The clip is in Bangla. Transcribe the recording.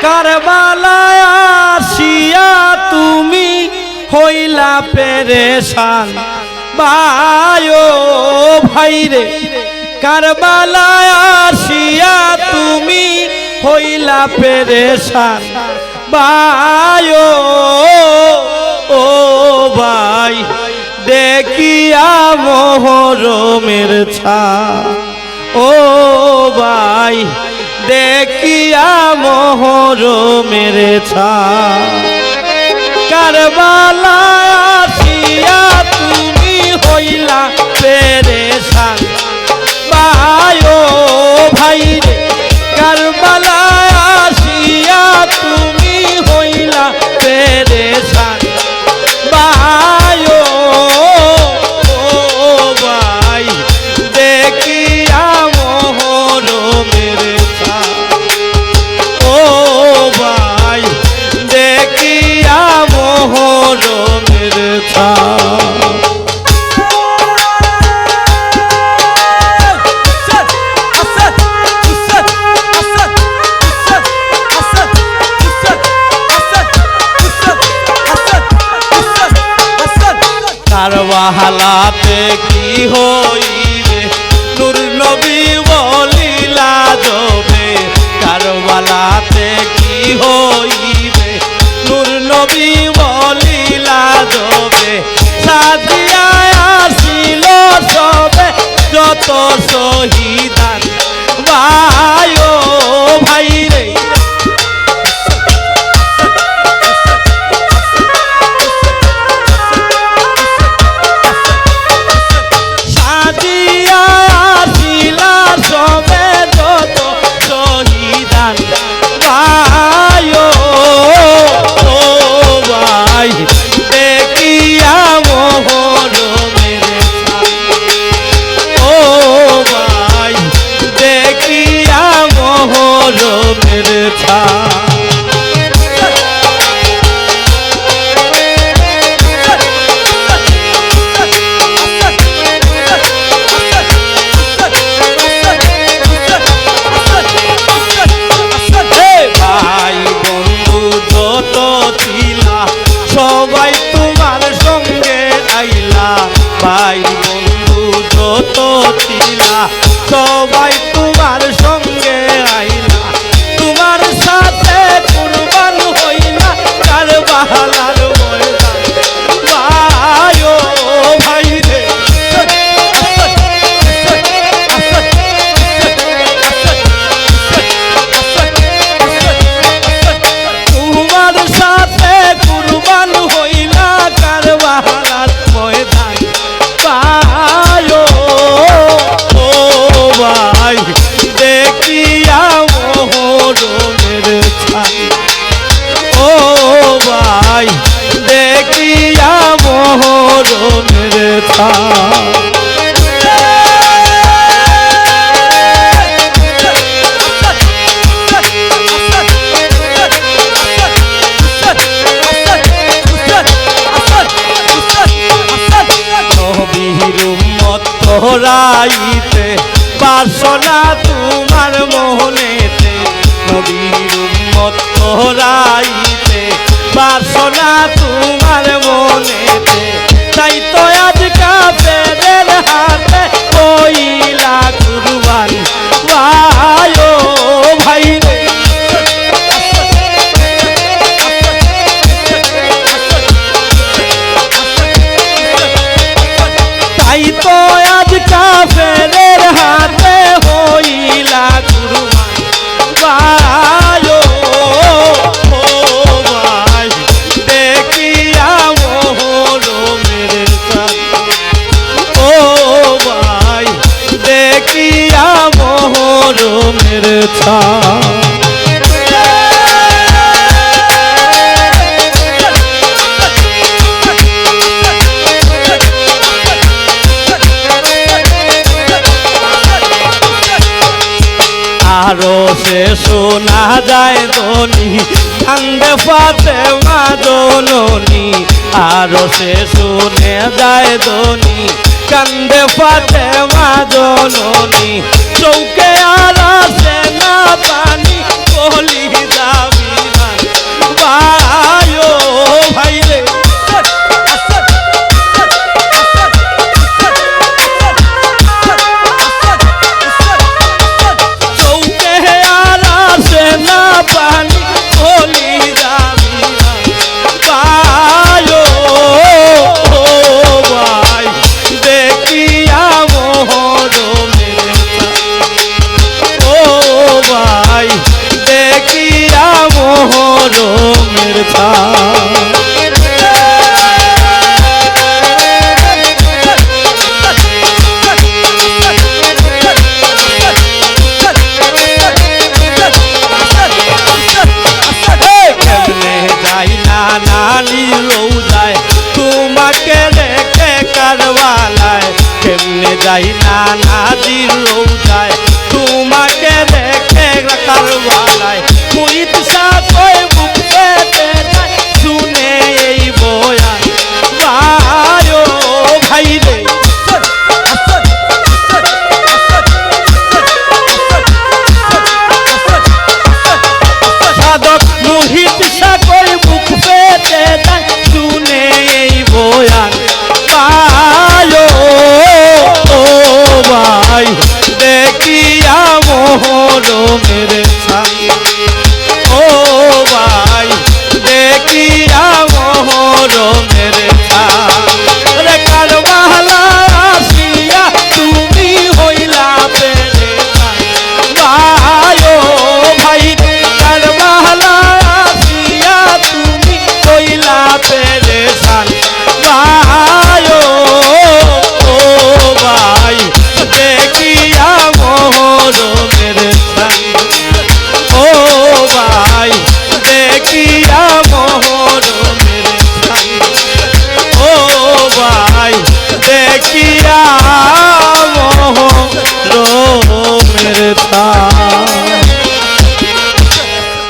কারবালায় আসিয়া তুমি হইলা পেরেশান ভাই ও ভাই রে কারবালায় আসিয়া তুমি হইলা পেরেশান ভাই ও ভাই দেখিয়া মোহরমের ছায়া ও ভাই দেখিয়া মোহরমের ছায়া কারবালায় আসিয়া তুমি হইলা পেরেশান ভাই ও ভাই রে কারবালায় আসিয়া তুমি হইলা পেরেশান ভাই ও ভাই দেখিয়া মোহরমের ছায়া ও ভাই দেখিয়া মোহরমের ছায়া কারবালাতে কি হইবে নূর নবী বলিলা যাবে কারবালাতে কি হইবে নূর নবী বলিলা যাবে সাজিয়া আসিল সবে যত শহীদান ভাই ও ভাই রে সবাই তোমার সঙ্গে আইলা ভাই বন্ধু যত ছিলা সবাই তোমার সঙ্গে আইলা তোমার সাথে কুরবান হইলা কারবালার ময়দান ভাই ও ভাই রে তোমার সাথে কুরবান হইলা কারবালার ময়দান ভাই ও ভাই দেখিয়া মোহরমের ছায়া ও ভাই দেখিয়া মোহরমের ছায়া তোরাইতে বাসনা তোমার মোহনেতে নবীর উম্মত তোরাইতে বাসনা তোমার মনেতে তাই তো আজ কাফেরের হাতে কইলা কুরবান ভাই ও ভাই রে তাই তো আজ কাফেরের হাতে হইলা কুরবান ভাই ও ভাই দেখিয়া মোহরমের ছায়া ও ভাই দেখিয়া মোহরমের ছায়া আরো সে শোনা যায় ধ্বনি কান্দে ফাতেমা জননী আরো সে শুনে যায় ধ্বনি কান্দে ফাতেমা জননী চৌকে আর আসে না পানি কলি যাবি যাই না নাজির রোজায় তোমাকে দেখে কারবালায়